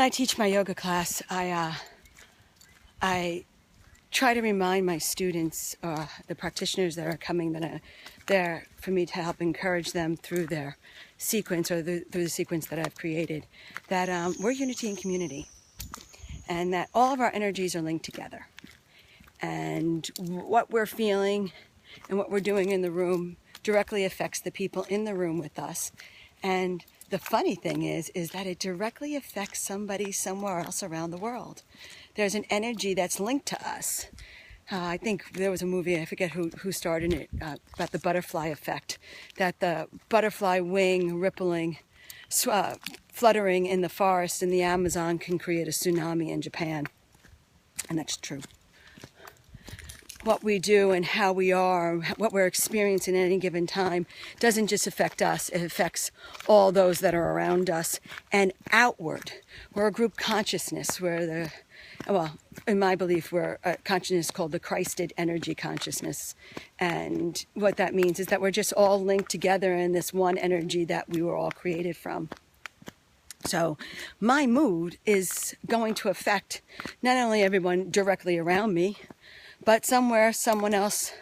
When I teach my yoga class, I try to remind my students, the practitioners that are coming, that are there for me to help encourage them through their sequence or through the sequence that I've created, that we're unity and community, and that all of our energies are linked together. And what we're feeling and what we're doing in the room directly affects the people in the room with us. And the funny thing is that it directly affects somebody somewhere else around the world. There's an energy that's linked to us. I think there was a movie, I forget who starred in it, about the butterfly effect, that the butterfly wing rippling, fluttering in the forest in the Amazon can create a tsunami in Japan. And that's true. What we do and how we are, what we're experiencing at any given time, doesn't just affect us, it affects all those that are around us and outward. We're a group consciousness. In my belief, we're a consciousness called the Christed energy consciousness. And what that means is that we're just all linked together in this one energy that we were all created from. So my mood is going to affect not only everyone directly around me, but somewhere someone else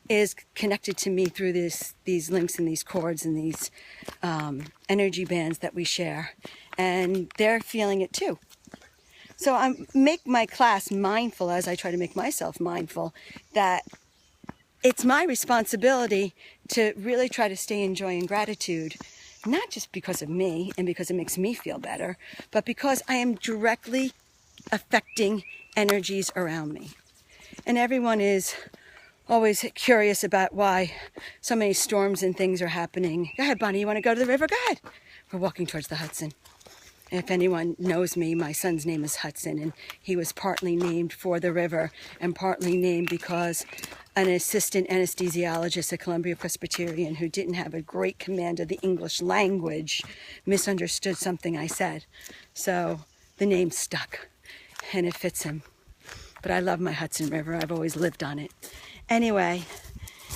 is connected to me through these links and these cords and these energy bands that we share. And they're feeling it too. So I make my class mindful, as I try to make myself mindful, that it's my responsibility to really try to stay in joy and gratitude, not just because of me and because it makes me feel better, but because I am directly affecting energies around me. And everyone is always curious about why so many storms and things are happening. Go ahead, Bonnie, you want to go to the river? Go ahead. We're walking towards the Hudson. If anyone knows me, my son's name is Hudson, and he was partly named for the river and partly named because an assistant anesthesiologist at Columbia Presbyterian who didn't have a great command of the English language misunderstood something I said. So the name stuck, and it fits him. But I love my Hudson River. I've always lived on it. Anyway,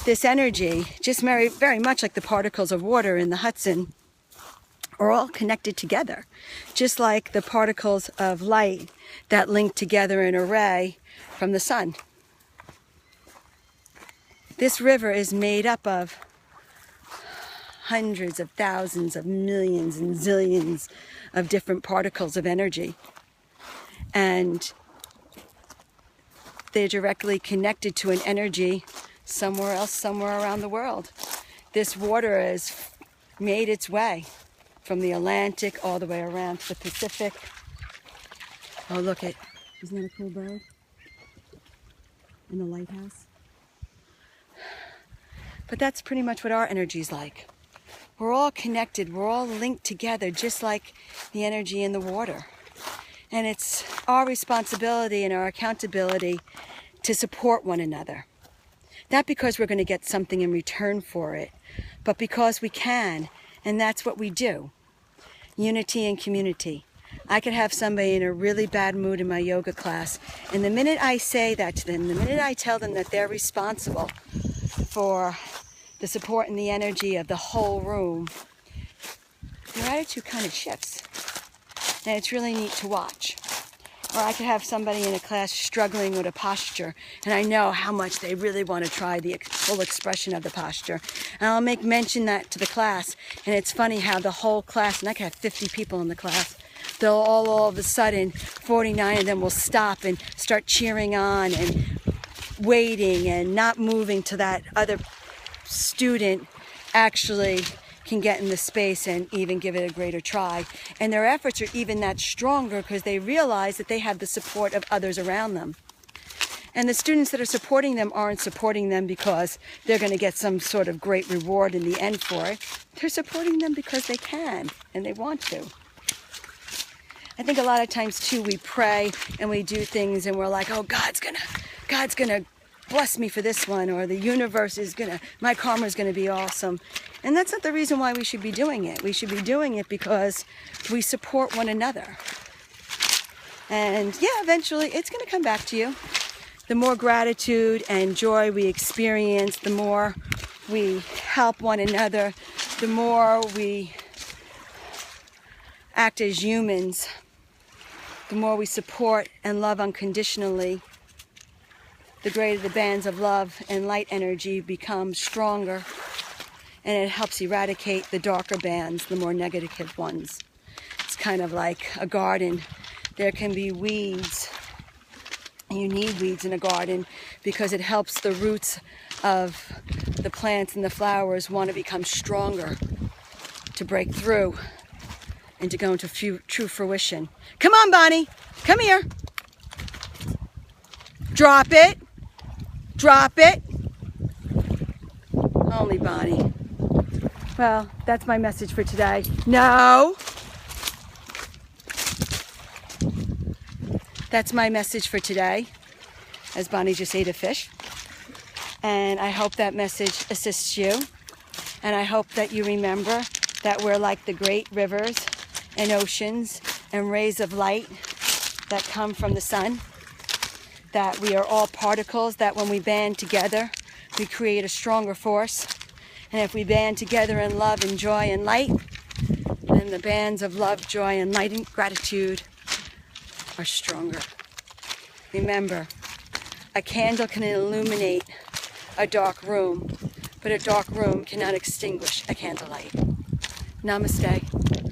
this energy, just very much like the particles of water in the Hudson, are all connected together, just like the particles of light that link together in a ray from the sun. This river is made up of hundreds of thousands of millions and zillions of different particles of energy. And they're directly connected to an energy somewhere else, somewhere around the world. This water has made its way from the Atlantic all the way around to the Pacific. Oh, look at, isn't that a cool bird? In the lighthouse. But that's pretty much what our energy's like. We're all connected, we're all linked together, just like the energy in the water. And it's our responsibility and our accountability to support one another. Not because we're going to get something in return for it, but because we can, and that's what we do. Unity and community. I could have somebody in a really bad mood in my yoga class, and the minute I say that to them, the minute I tell them that they're responsible for the support and the energy of the whole room, their attitude kind of shifts. And it's really neat to watch. Or I could have somebody in a class struggling with a posture, and I know how much they really want to try the full expression of the posture. And I'll make mention that to the class, and it's funny how the whole class, and I could have 50 people in the class, they'll all of a sudden, 49 of them will stop and start cheering on and waiting and not moving till that other student actually can get in the space and even give it a greater try. And their efforts are even that stronger because they realize that they have the support of others around them. And the students that are supporting them aren't supporting them because they're going to get some sort of great reward in the end for it. They're supporting them because they can and they want to. I think a lot of times too we pray and we do things and we're like, oh, God's gonna bless me for this one, or the universe is my karma is gonna be awesome. And that's not the reason why we should be doing it. We should be doing it because we support one another. And yeah, eventually it's gonna come back to you. The more gratitude and joy we experience, the more we help one another, the more we act as humans, the more we support and love unconditionally, the greater the bands of love and light energy become stronger, and it helps eradicate the darker bands, the more negative ones. It's kind of like a garden. There can be weeds. You need weeds in a garden because it helps the roots of the plants and the flowers want to become stronger, to break through and to go into true fruition. Come on, Bonnie. Come here. Drop it. Drop it. Only Bonnie. Well, that's my message for today. No. That's my message for today, as Bonnie just ate a fish. And I hope that message assists you. And I hope that you remember that we're like the great rivers and oceans and rays of light that come from the sun. That we are all particles, that when we band together, we create a stronger force. And if we band together in love and joy and light, then the bands of love, joy, and light and gratitude are stronger. Remember, a candle can illuminate a dark room, but a dark room cannot extinguish a candlelight. Namaste.